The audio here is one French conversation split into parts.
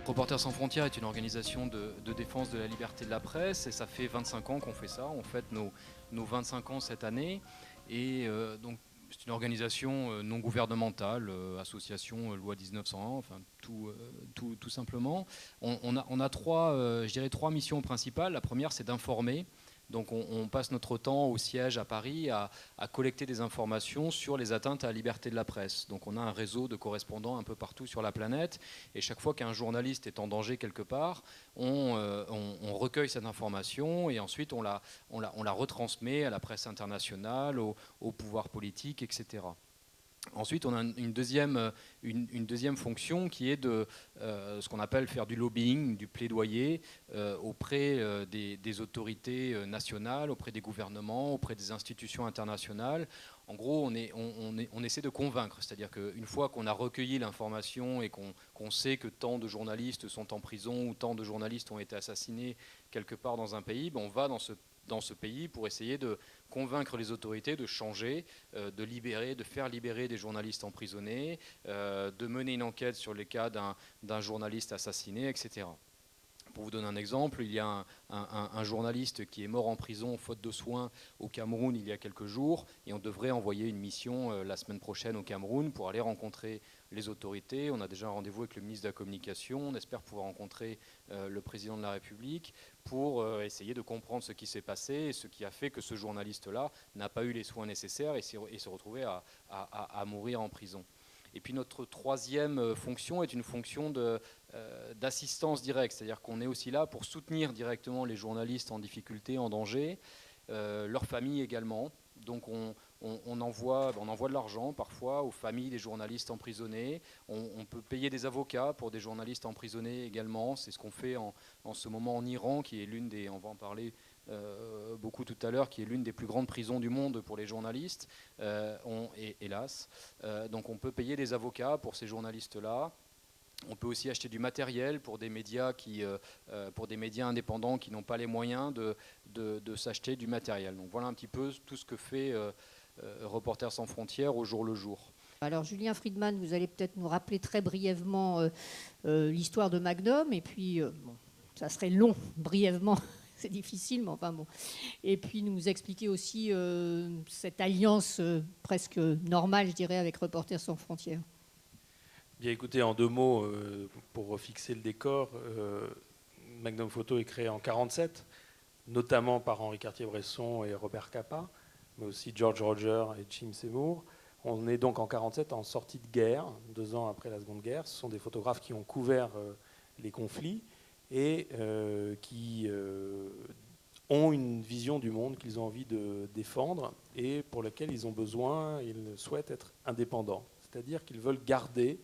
Reporters sans frontières est une organisation de défense de la liberté de la presse et ça fait 25 ans qu'on fait ça. On fête nos 25 ans cette année et donc c'est une organisation non gouvernementale, association loi 1901, enfin tout simplement. On a trois, je dirais trois missions principales. La première, c'est d'informer. Donc on passe notre temps au siège à Paris à collecter des informations sur les atteintes à la liberté de la presse. Donc on a un réseau de correspondants un peu partout sur la planète et chaque fois qu'un journaliste est en danger quelque part, on recueille cette information et ensuite on la retransmet à la presse internationale, au pouvoir politique, etc. Ensuite, on a une deuxième fonction qui est de ce qu'on appelle faire du lobbying, du plaidoyer auprès des autorités nationales, auprès des gouvernements, auprès des institutions internationales. En gros, on essaie de convaincre, c'est-à-dire qu'une fois qu'on a recueilli l'information et qu'on sait que tant de journalistes sont en prison ou tant de journalistes ont été assassinés quelque part dans un pays, ben on va dans ce pays pour essayer de convaincre les autorités de changer, de faire libérer des journalistes emprisonnés, de mener une enquête sur les cas d'un journaliste assassiné, etc. Pour vous donner un exemple, il y a un journaliste qui est mort en prison faute de soins au Cameroun il y a quelques jours et on devrait envoyer une mission la semaine prochaine au Cameroun pour aller rencontrer les autorités. On a déjà un rendez-vous avec le ministre de la Communication, on espère pouvoir rencontrer le président de la République pour essayer de comprendre ce qui s'est passé et ce qui a fait que ce journaliste-là n'a pas eu les soins nécessaires et s'est retrouvé à mourir en prison. Et puis notre troisième fonction est une fonction d'assistance directe, c'est-à-dire qu'on est aussi là pour soutenir directement les journalistes en difficulté, en danger, leurs familles également. Donc on envoie de l'argent parfois aux familles des journalistes emprisonnés. On peut payer des avocats pour des journalistes emprisonnés également. C'est ce qu'on fait en ce moment en Iran, qui est l'une des, on va en parler beaucoup tout à l'heure, qui est l'une des plus grandes prisons du monde pour les journalistes, hélas. Donc on peut payer des avocats pour ces journalistes-là. On peut aussi acheter du matériel pour des médias, pour des médias indépendants qui n'ont pas les moyens de s'acheter du matériel. Donc voilà un petit peu tout ce que fait Reporters sans frontières au jour le jour. Alors Julien Friedman, vous allez peut-être nous rappeler très brièvement l'histoire de Magnum, et puis bon, ça serait long, brièvement, c'est difficile, mais enfin bon. Et puis nous expliquer aussi cette alliance presque normale, je dirais, avec Reporters sans frontières. Bien écoutez, en deux mots, pour fixer le décor, Magnum Photo est créé en 1947, notamment par Henri Cartier-Bresson et Robert Capa, mais aussi George Roger et Jim Seymour. On est donc en 1947 en sortie de guerre, 2 ans après la Seconde Guerre. Ce sont des photographes qui ont couvert les conflits et qui ont une vision du monde qu'ils ont envie de défendre et pour laquelle ils ont besoin, ils souhaitent être indépendants. C'est-à-dire qu'ils veulent garder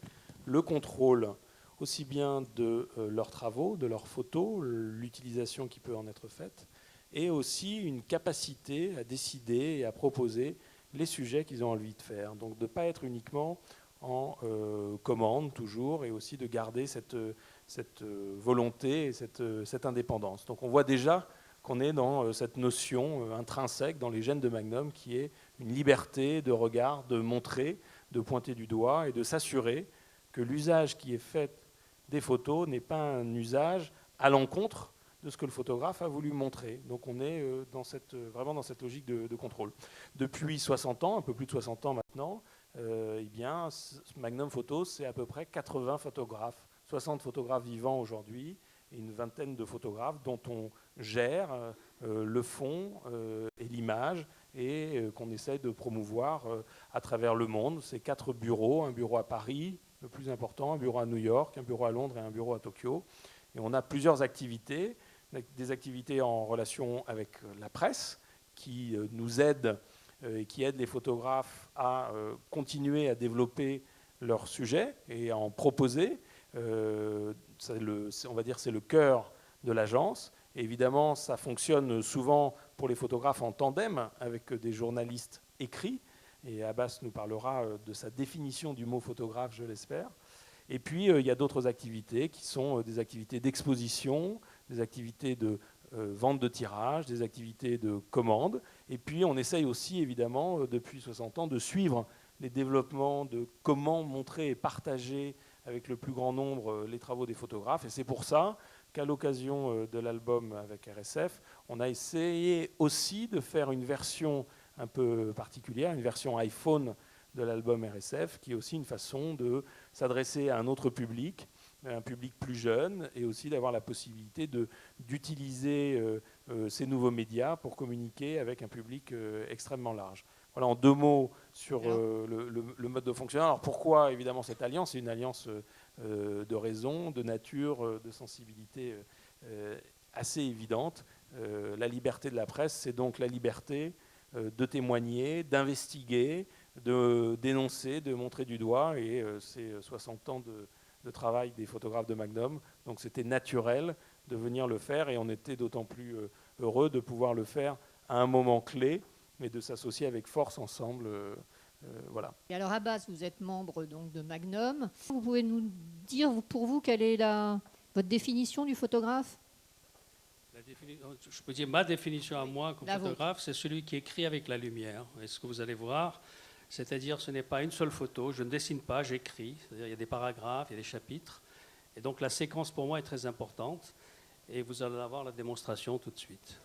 le contrôle aussi bien de leurs travaux, de leurs photos, l'utilisation qui peut en être faite, et aussi une capacité à décider et à proposer les sujets qu'ils ont envie de faire. Donc de ne pas être uniquement en commande toujours, et aussi de garder cette volonté et cette indépendance. Donc on voit déjà qu'on est dans cette notion intrinsèque dans les gènes de Magnum qui est une liberté de regard, de montrer, de pointer du doigt et de s'assurer que l'usage qui est fait des photos n'est pas un usage à l'encontre de ce que le photographe a voulu montrer. Donc on est vraiment dans cette logique de contrôle. Depuis 60 ans, un peu plus de 60 ans maintenant, eh bien, Magnum Photo, c'est à peu près 80 photographes, 60 photographes vivants aujourd'hui, et une vingtaine de photographes dont on gère le fond et l'image, et qu'on essaie de promouvoir à travers le monde. C'est 4 bureaux, un bureau à Paris, le plus important, un bureau à New York, un bureau à Londres et un bureau à Tokyo. Et on a plusieurs activités, des activités en relation avec la presse qui nous aident et qui aident les photographes à continuer à développer leur sujet et à en proposer. On va dire c'est le cœur de l'agence. Et évidemment, ça fonctionne souvent pour les photographes en tandem avec des journalistes écrits. Et Abbas nous parlera de sa définition du mot photographe, je l'espère. Et puis, il y a d'autres activités qui sont des activités d'exposition, des activités de vente de tirage, des activités de commande. Et puis, on essaye aussi, évidemment, depuis 60 ans, de suivre les développements de comment montrer et partager avec le plus grand nombre les travaux des photographes. Et c'est pour ça qu'à l'occasion de l'album avec RSF, on a essayé aussi de faire une version un peu particulière, une version iPhone de l'album RSF, qui est aussi une façon de s'adresser à un autre public, un public plus jeune, et aussi d'avoir la possibilité d'utiliser ces nouveaux médias pour communiquer avec un public extrêmement large. Voilà, en 2 mots sur le mode de fonctionnement. Alors pourquoi évidemment cette alliance? C'est une alliance de raison, de nature, de sensibilité assez évidente. La liberté de la presse, c'est donc la liberté de témoigner, d'investiguer, de dénoncer, de montrer du doigt. Et c'est 60 ans de travail des photographes de Magnum. Donc c'était naturel de venir le faire, et on était d'autant plus heureux de pouvoir le faire à un moment clé, mais de s'associer avec force ensemble. Voilà. Et alors Abbas, vous êtes membre donc de Magnum. Vous pouvez nous dire pour vous quelle est votre définition du photographe? Je peux dire ma définition à moi comme La photographe, c'est celui qui écrit avec la lumière. Et ce que vous allez voir, c'est-à-dire ce n'est pas une seule photo, je ne dessine pas, j'écris. C'est-à-dire il y a des paragraphes, il y a des chapitres. Et donc la séquence pour moi est très importante. Et vous allez avoir la démonstration tout de suite.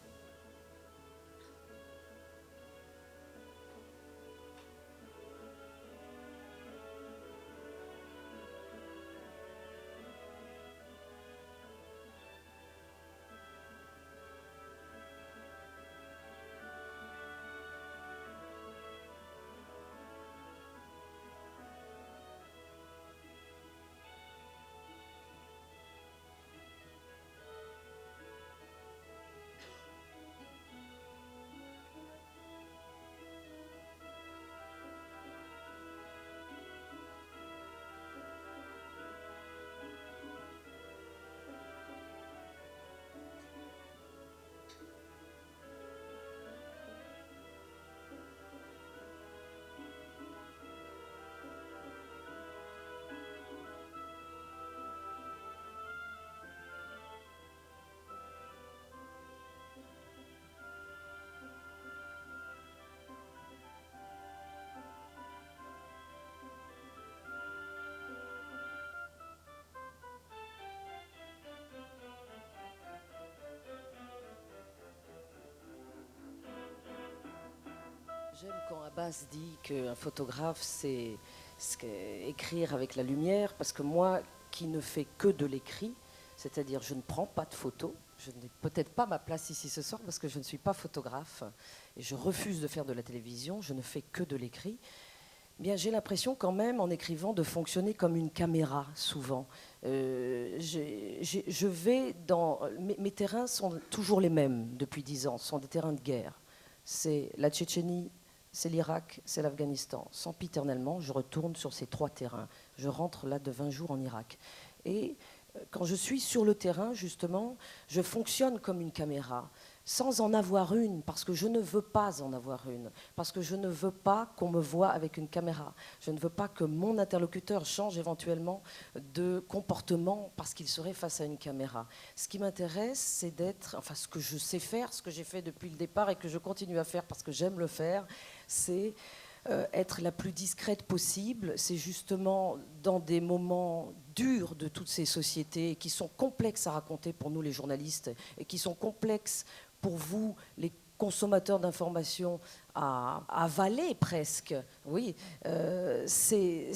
J'aime quand Abbas dit qu'un photographe, c'est écrire avec la lumière, parce que moi, qui ne fais que de l'écrit, c'est-à-dire je ne prends pas de photos, je n'ai peut-être pas ma place ici ce soir parce que je ne suis pas photographe et je refuse de faire de la télévision, je ne fais que de l'écrit. Bien, j'ai l'impression quand même, en écrivant, de fonctionner comme une caméra, souvent. Je vais dans... Mes terrains sont toujours les mêmes depuis 10 ans, ce sont des terrains de guerre. C'est la Tchétchénie, c'est l'Irak, c'est l'Afghanistan. Sempiternellement, je retourne sur ces 3 terrains. Je rentre là de 20 jours en Irak. Et quand je suis sur le terrain, justement, je fonctionne comme une caméra, sans en avoir une, parce que je ne veux pas en avoir une, parce que je ne veux pas qu'on me voie avec une caméra. Je ne veux pas que mon interlocuteur change éventuellement de comportement parce qu'il serait face à une caméra. Ce qui m'intéresse, c'est d'être, enfin ce que je sais faire, ce que j'ai fait depuis le départ et que je continue à faire parce que j'aime le faire, c'est être la plus discrète possible. C'est justement dans des moments durs de toutes ces sociétés qui sont complexes à raconter pour nous les journalistes et qui sont complexes pour vous, les consommateurs d'informations, à avaler presque. Oui, ça se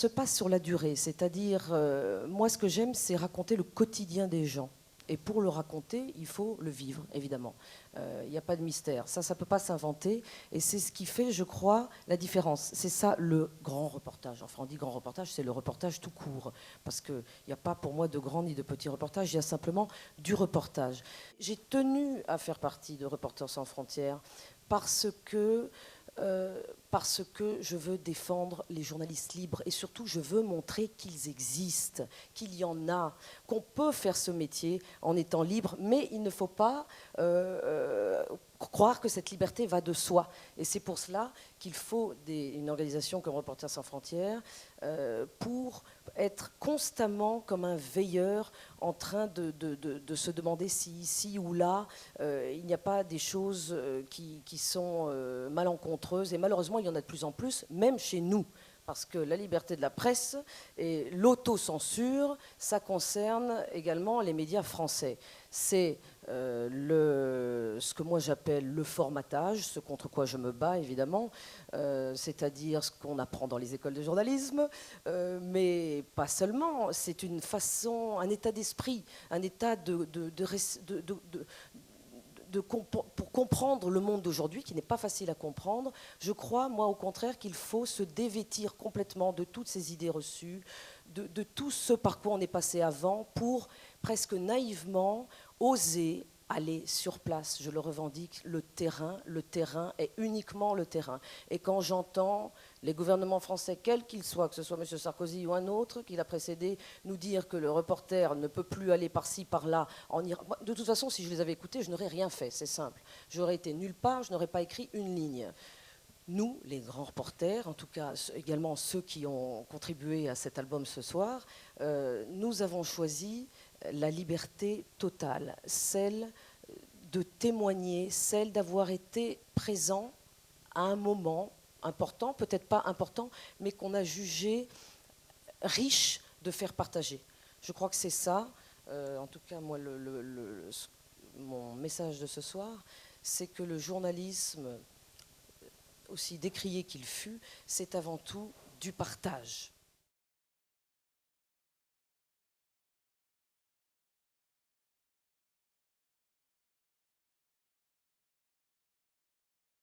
passe sur la durée. C'est-à-dire, moi, ce que j'aime, c'est raconter le quotidien des gens. Et pour le raconter, il faut le vivre, évidemment. Il n'y a pas de mystère. Ça ne peut pas s'inventer. Et c'est ce qui fait, je crois, la différence. C'est ça, le grand reportage. Enfin, on dit grand reportage, c'est le reportage tout court. Parce qu'il n'y a pas pour moi de grand ni de petit reportage. Il y a simplement du reportage. J'ai tenu à faire partie de Reporters sans frontières parce que je veux défendre les journalistes libres et surtout je veux montrer qu'ils existent, qu'il y en a, qu'on peut faire ce métier en étant libre, mais il ne faut pas croire que cette liberté va de soi. Et c'est pour cela qu'il faut une organisation comme Reporters sans frontières pour être constamment comme un veilleur en train de se demander si ici ou là il n'y a pas des choses qui sont malencontreuses. Et malheureusement, il y en a de plus en plus, même chez nous. Parce que la liberté de la presse et l'autocensure, ça concerne également les médias français. C'est ce que moi j'appelle le formatage, ce contre quoi je me bats évidemment, c'est-à-dire ce qu'on apprend dans les écoles de journalisme, mais pas seulement. C'est une façon, un état d'esprit, un état pour comprendre le monde d'aujourd'hui, qui n'est pas facile à comprendre. Je crois, moi, au contraire, qu'il faut se dévêtir complètement de toutes ces idées reçues, de tout ce par quoi on est passé avant, pour presque naïvement oser aller sur place. Je le revendique, le terrain est uniquement le terrain. Et quand j'entends les gouvernements français, quels qu'ils soient, que ce soit M. Sarkozy ou un autre qui l'a précédé, nous dire que le reporter ne peut plus aller par-ci, par-là, de toute façon, si je les avais écoutés, je n'aurais rien fait, c'est simple. J'aurais été nulle part, je n'aurais pas écrit une ligne. Nous, les grands reporters, en tout cas également ceux qui ont contribué à cet album ce soir, nous avons choisi la liberté totale, celle de témoigner, celle d'avoir été présent à un moment important, peut-être pas important, mais qu'on a jugé riche de faire partager. Je crois que c'est ça, en tout cas moi, mon message de ce soir, c'est que le journalisme, aussi décrié qu'il fut, c'est avant tout du partage.